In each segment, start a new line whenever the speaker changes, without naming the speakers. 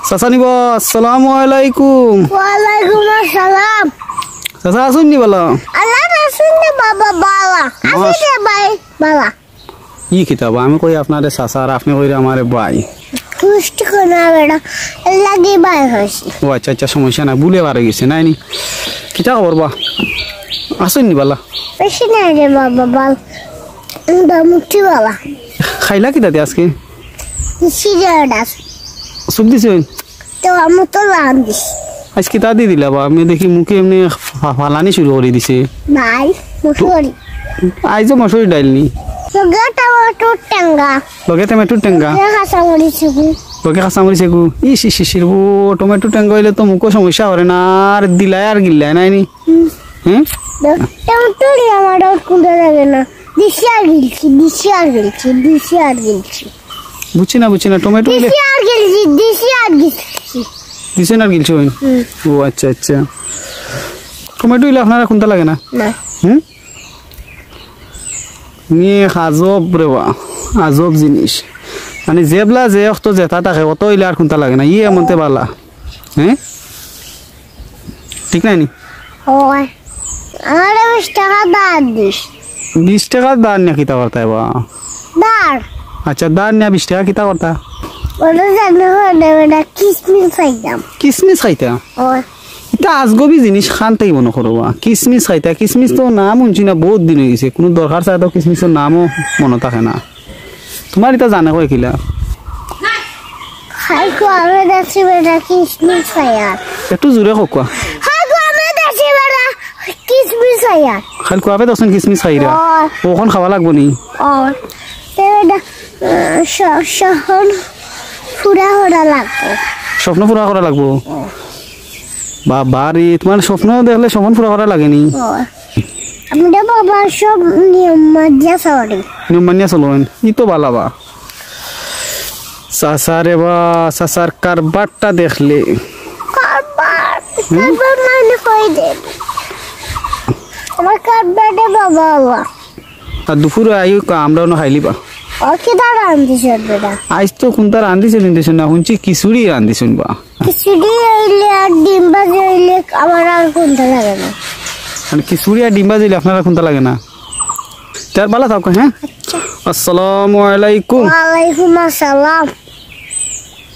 চাচা নিব আসসালামু আলাইকুম।
ওয়ালাইকুম আসসালাম।
চাচা আসুন নি বলো।
আল্লাহ আসুন নি বাবা বালা। আসুন নি ভাই বালা।
ই কিতাব আমি কই আপনারে চাচা আর আপনি কই আমারে ভাই।
কুষ্ট কোনা বেড়া লাগি ভাই হইছে।
ও আচ্ছা আচ্ছা সমস্যা না ভুলে বার হয়ে গেছে নাই নি কিতা খবর বা আসুন নি বলো।
বেশি নাই রে বাবা বাল। মুক্তি বালা।
খাইলা কিতা দে আজকে?
সিজাড়াস।
সুপ দিছেন?
তো আমি তো রান্দিস।
আজ কিতা দি দিলা বা আমি দেখি মুখে এমনি ফালানি শুরু করে দিছে।
নাই মুসুরি।
আইজো মসুরি ডাইল নি।
লগে টমেটো টেঙ্গা।
লগে টমেটো টেঙ্গা।
খাসা মরিছে গু।
লগে খাসা মরিছে গু। ইস ইস ইস ও টমেটো টেঙ্গা হইলে তো মুখো সমস্যা করে না আর দিলাই আর গিল্লাই নাই নি। হ্যাঁ?
টমেটো আমার কোনটা লাগে না। দিশি আর গিলছি।
বুঝছি না টমেটো হইলে
দিশি আর গিলছি।
দিছেন আর গিলছো ও আচ্ছা আচ্ছা টমেটো হইলে আপনারা কোনটা লাগে না?
না।
নিয়ে আজব রে বা আজব জিনিস মানে জেবলা যে অত জেতা থাকে অত হইলে আর কোনটা লাগে না ইয়ে এমনতে বালা। হ্যাঁ ঠিক নাই নি?
ওই আমার 20 টাকা দাঁড় দিস।
20 টাকা দান নিয়ে কিতা করতে বা?
দাঁড়।
আচ্ছা দান নিয়ে 20 টাকা কিতা করতা?
ওটা জানো না কিসমিস খাইতাম।
কিসমিস খাইতা?
ওই
এটা আজগবি জিনিস খান তাই মনে করবা কিসমিস খাইতা কিসমিস তো নাম শুনছি না বহুত দিন হয়ে গেছে কোনো দরকার চাই তো কিসমিসের নামও মনে থাকে না তোমার এটা জানে কয় কিলা
খাই কো আমি দেখছি বেটা কিসমিস খাইয়া
একটু জোরে কোয়া
খাই কো আমি দেখছি বেটা কিসমিস খাইয়া
খালি কোয়াবে দছন কিসমিস খাইরা ওখন খাওয়া লাগবো নি
ওই বেটা শহর ফুরা লাগবে
স্বপ্ন পুরা করা লাগবো বাবারে তোমার স্বপ্ন দেখলে স্বপ্ন পুরা করা লাগেনি
আমি তো বাবা সব নিয়ম মানিয়া চলি
নিয়ম মানিয়া চলেন ই তো বালাবা চাচারে বা চাচার কারবারটা দেখলে
কারবার মানে কই দে আমার কারবারে বাবা
আর দুপুরে আইও আমরাও না খাইলিবা
ওকে দাঁড়া আনতেছে বেটা
আজ তো কোনটা রান্ধিছে নিতেছ না শুনছি খিচুড়ি রান্ধিছুন বা
খিচুড়ি হইলে আর ডিম ভাজি হইলে আমার আর কোনটা লাগে না
মানে খিচুড়ি আর ডিম ভাজি আপনারা কোনটা লাগে না তার ভালো থাকো হ্যাঁ আসসালামু আলাইকুম
ওয়ালাইকুম আসসালাম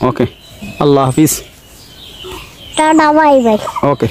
ওকে আল্লাহ হাফিজ
টাটা বাই বাই
ওকে